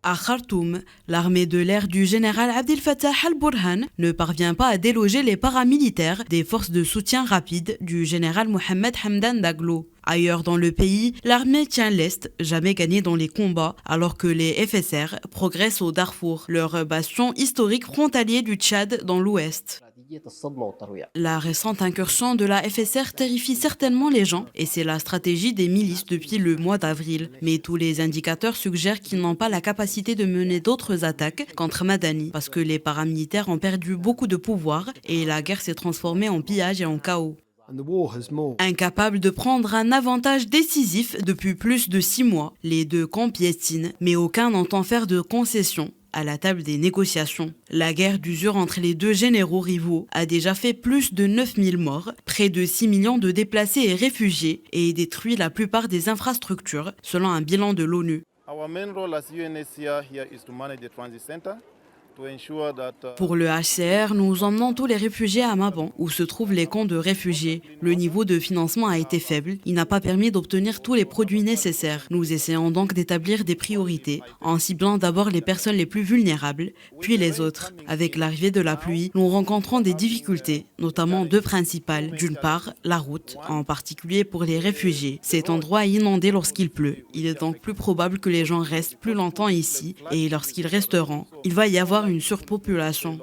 À Khartoum, l'armée de l'air du général Abdel Fattah al-Burhan ne parvient pas à déloger les paramilitaires des forces de soutien rapide du général Mohamed Hamdan Daglo. Ailleurs dans le pays, l'armée tient l'Est, jamais gagnée dans les combats, alors que les FSR progressent au Darfour, leur bastion historique frontalier du Tchad dans l'Ouest. La récente incursion de la FSR terrifie certainement les gens et c'est la stratégie des milices depuis le mois d'avril. Mais tous les indicateurs suggèrent qu'ils n'ont pas la capacité de mener d'autres attaques contre Madani parce que les paramilitaires ont perdu beaucoup de pouvoir et la guerre s'est transformée en pillage et en chaos. Incapables de prendre un avantage décisif depuis plus de 6 mois, les deux camps piétinent, mais aucun n'entend faire de concessions à la table des négociations. La guerre d'usure entre les deux généraux rivaux a déjà fait plus de 9000 morts, près de 6 millions de déplacés et réfugiés et détruit la plupart des infrastructures, selon un bilan de l'ONU. Pour le HCR, nous emmenons tous les réfugiés à Maban, où se trouvent les camps de réfugiés. Le niveau de financement a été faible. Il n'a pas permis d'obtenir tous les produits nécessaires. Nous essayons donc d'établir des priorités, en ciblant d'abord les personnes les plus vulnérables, puis les autres. Avec l'arrivée de la pluie, nous rencontrons des difficultés, notamment deux principales. D'une part, la route, en particulier pour les réfugiés. Cet endroit est inondé lorsqu'il pleut. Il est donc plus probable que les gens restent plus longtemps ici, et lorsqu'ils resteront, il va y avoir une surpopulation.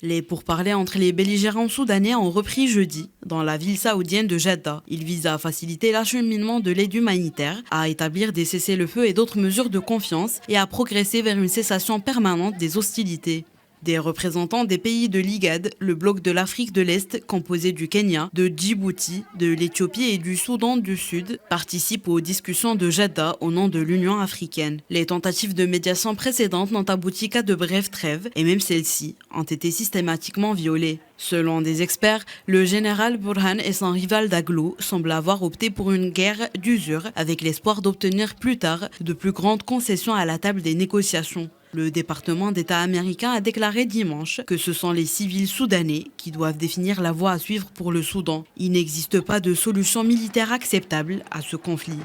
Les pourparlers entre les belligérants soudanais ont repris jeudi dans la ville saoudienne de Jeddah. Ils visent à faciliter l'acheminement de l'aide humanitaire, à établir des cessez-le-feu et d'autres mesures de confiance et à progresser vers une cessation permanente des hostilités. Des représentants des pays de l'IGAD, le bloc de l'Afrique de l'Est, composé du Kenya, de Djibouti, de l'Éthiopie et du Soudan du Sud, participent aux discussions de Jeddah au nom de l'Union africaine. Les tentatives de médiation précédentes n'ont abouti qu'à de brèves trêves, et même celles-ci ont été systématiquement violées. Selon des experts, le général Burhan et son rival Daglo semblent avoir opté pour une guerre d'usure avec l'espoir d'obtenir plus tard de plus grandes concessions à la table des négociations. Le département d'État américain a déclaré dimanche que ce sont les civils soudanais qui doivent définir la voie à suivre pour le Soudan. Il n'existe pas de solution militaire acceptable à ce conflit.